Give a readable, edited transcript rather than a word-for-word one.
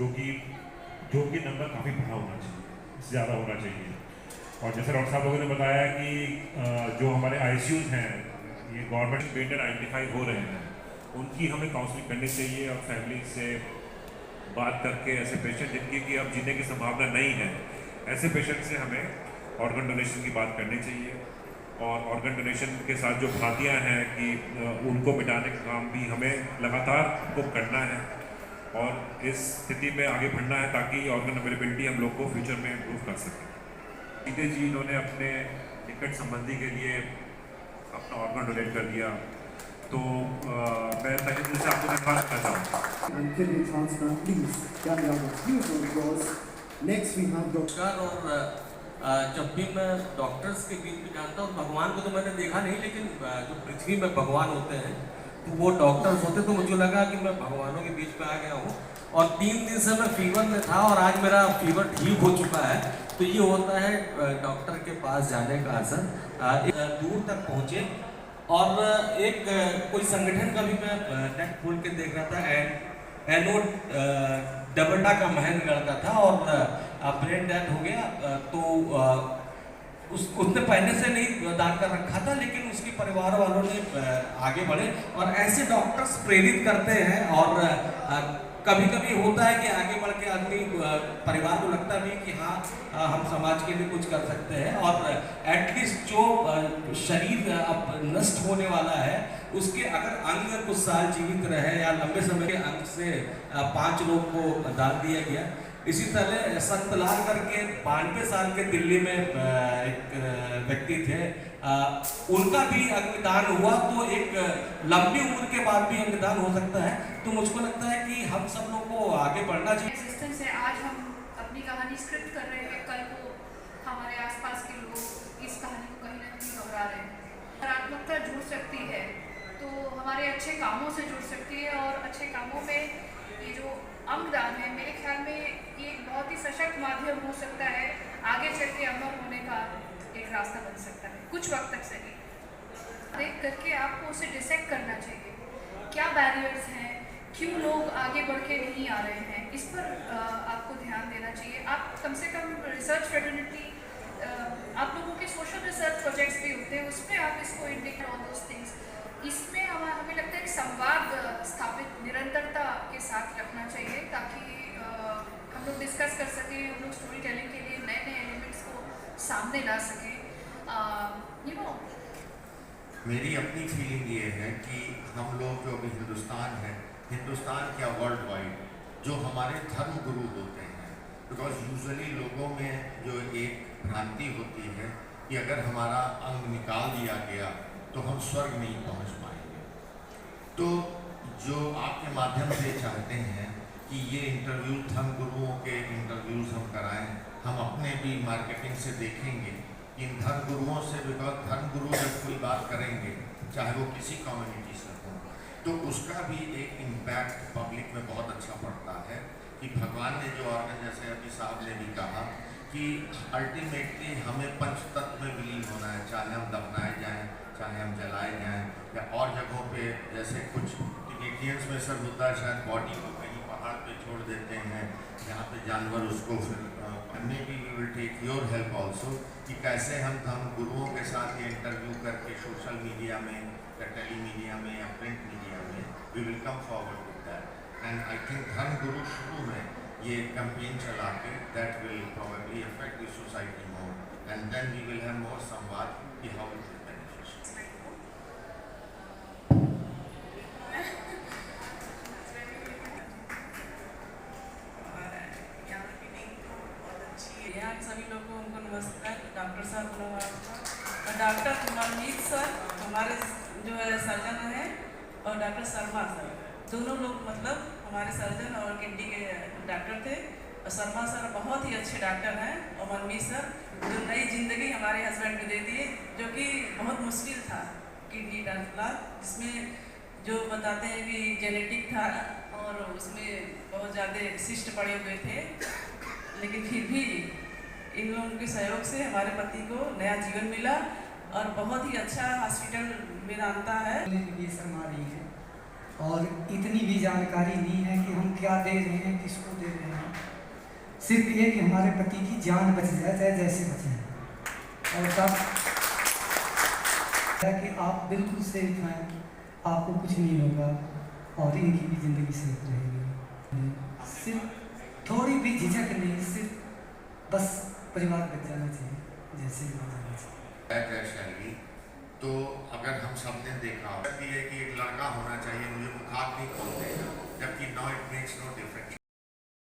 जो कि नंबर काफ़ी बड़ा होना चाहिए, इससे ज़्यादा होना चाहिए। और जैसे डॉक्टर साहब लोगों ने बताया कि जो हमारे ICUs हैं ये गवर्नमेंट बेटेड आइडेंटिफाई हो रहे हैं, उनकी हमें काउंसलिंग करनी चाहिए और फैमिली से बात करके ऐसे पेशेंट जिनकी कि अब जीने की संभावना नहीं है, ऐसे पेशेंट से हमें ऑर्गन डोनेशन की बात करनी चाहिए। और ऑर्गन डोनेशन के साथ जो भ्रांतियाँ हैं कि उनको मिटाने का काम भी हमें लगातार को करना है और इस स्थिति में आगे बढ़ना है ताकि ऑर्गन अवेलेबिलिटी हम लोग को फ्यूचर में इम्प्रूव कर सकें। सीधे जी इन्होंने अपने निकट संबंधी के लिए अपना ऑर्गन डोनेट कर दिया, तो मैं तहे दिल से आपको धन्यवाद करना चाहूँगा। और जब भी मैं डॉक्टर्स के बीच में जानता हूँ, भगवान को तो मैंने देखा नहीं, लेकिन जो पृथ्वी में भगवान होते हैं तो वो डॉक्टर्स होते, तो मुझे लगा कि मैं भगवानों के बीच में आ गया हूँ। और 3 दिन से मैं फीवर में था और आज मेरा फीवर ठीक हो चुका है। तो ये होता है डॉक्टर के पास जाने का असर, दूर तक पहुँचे। और एक कोई संगठन का भी मैं नेट खोल के देख रहा था, एनोड डबल्टा का महेंद्रगढ़ का था और ब्रेन डेथ हो गया। तो उसने पहले से नहीं दान कर रखा था, लेकिन उसके परिवार वालों ने आगे बढ़े और ऐसे डॉक्टर्स प्रेरित करते हैं। और कभी कभी होता है कि आगे बढ़ के आदमी परिवार को लगता भी कि हाँ हम समाज के लिए कुछ कर सकते हैं। और एटलीस्ट जो शरीर अब नष्ट होने वाला है उसके अगर अंग कुछ साल जीवित रहे या लंबे समय के अंग से 5 लोग को दान दिया गया। इसी तरह संत लाल करके 92 साल के दिल्ली में एक व्यक्ति थे, उनका भी अंगदान हुआ। तो एक लंबी उम्र के बाद भी अंगदान हो सकता है। तो मुझको लगता है कि हम सब लोग को आगे बढ़ना चाहिए। रेजिस्टेंस है, आज हम अपनी कहानी स्क्रिप्ट कर रहे हैं, कल को हमारे आसपास के लोग इस कहानी को कहीं ना कहीं दोहरा रहे हैं। सकारात्मकता जुड़ सकती है तो हमारे अच्छे कामों से जुड़ सकती है, और अच्छे कामों में ये जो अंगदान है मेरे ख्याल में ये एक बहुत ही सशक्त माध्यम हो सकता है, आगे चल के अमर होने का एक रास्ता बन सकता है। कुछ वक्त तक सही देख करके आपको उसे डिसेक्ट करना चाहिए, क्या बैरियर्स हैं, क्यों लोग आगे बढ़ के नहीं आ रहे हैं, इस पर आपको ध्यान देना चाहिए। आप कम से कम रिसर्च फ्रेटर्निटी, आप लोगों के सोशल रिसर्च प्रोजेक्ट्स भी होते हैं, उसमें आप इसको इंडिकेट ऑल दोस थिंग्स। इसमें हमें लगता है कि संवाद स्थापित निरंतरता के साथ रखना चाहिए ताकि हम लोग डिस्कस कर सकें, हम लोग स्टोरी टेलिंग के लिए नए नए एलिमेंट्स को सामने ला सकें। मेरी अपनी फीलिंग ये है कि हम लोग जो अभी हिंदुस्तान है, हिंदुस्तान क्या वर्ल्ड वाइड जो हमारे धर्म गुरु होते हैं, बिकॉज यूजुअली लोगों में जो एक भ्रांति होती है कि अगर हमारा अंग निकाल दिया गया तो हम स्वर्ग नहीं पहुंच पाएंगे। तो जो आपके माध्यम से चाहते हैं कि ये इंटरव्यू धर्म गुरुओं के इंटरव्यूज़ हम कराएं, हम अपने भी मार्केटिंग से देखेंगे इन धर्म गुरुओं से, बिकॉज धर्म गुरु जब कोई बात करेंगे चाहे वो किसी कम्युनिटी से हो तो उसका भी एक इम्पैक्ट पब्लिक में बहुत अच्छा पड़ता है। कि भगवान ने जो ऑर्गन, जैसे अभी साहब ने भी कहा कि अल्टीमेटली हमें पंच तत्व में विलीन होना है, चाहे हम दफनाए जाएं, चाहे हम जलाए जाएं, या और जगहों पे जैसे कुछ टिबेटियंस में सर होता है, शायद बॉडी को कहीं पहाड़ पे छोड़ देते हैं जहाँ पे जानवर उसको फिर maybe we will take your help also कि कैसे हम धर्म गुरुओं के साथ ये इंटरव्यू करके सोशल मीडिया में या टेलीमीडिया में या प्रिंट मीडिया में we will come forward with that. And I think धर्म गुरु शुरू में ये कैंपेन चला के that will probably affect the society more and then we will have more संवाद कि हाउ इट इज बेनिफिशियल। यहाँ सभी लोगों को उनको नमस्कार। डॉक्टर साहब नमस्कार। डॉक्टर मनमीत सर हमारे जो है सर्जन हैं, और डॉक्टर शर्मा सर, दोनों लोग मतलब हमारे सर्जन और किडनी के डॉक्टर थे। और शर्मा सर बहुत ही अच्छे डॉक्टर हैं, और मनमीत सर जो नई जिंदगी हमारे हस्बैंड को दे दिए, जो कि बहुत मुश्किल था किडनी ट्रांसप्लांट, जिसमें जो बताते हैं कि जेनेटिक था और उसमें बहुत ज़्यादा सिस्ट पड़े हुए थे, लेकिन फिर भी इन लोगों के सहयोग से हमारे पति को नया जीवन मिला और बहुत ही अच्छा हॉस्पिटल मेदांता है। शर्मा रही है और इतनी भी जानकारी नहीं है कि हम क्या दे रहे हैं, किसको दे रहे हैं। सिर्फ ये कि हमारे पति की जान बच जाए, चाहे जैसे बचे, और तब कि आप बिल्कुल सेफ हैं, आपको कुछ नहीं होगा और इनकी भी ज़िंदगी सेफ रहेगी। सिर्फ थोड़ी भी झिझक नहीं, सिर्फ बस परिवार बच जाना चाहिए, जैसे भी बच जाना चाहिए। शैली तो अगर हम सब ने देखा कि एक लड़का होना चाहिए, मुझे मुखाग्नि खोल देगा, जबकि now it makes no difference.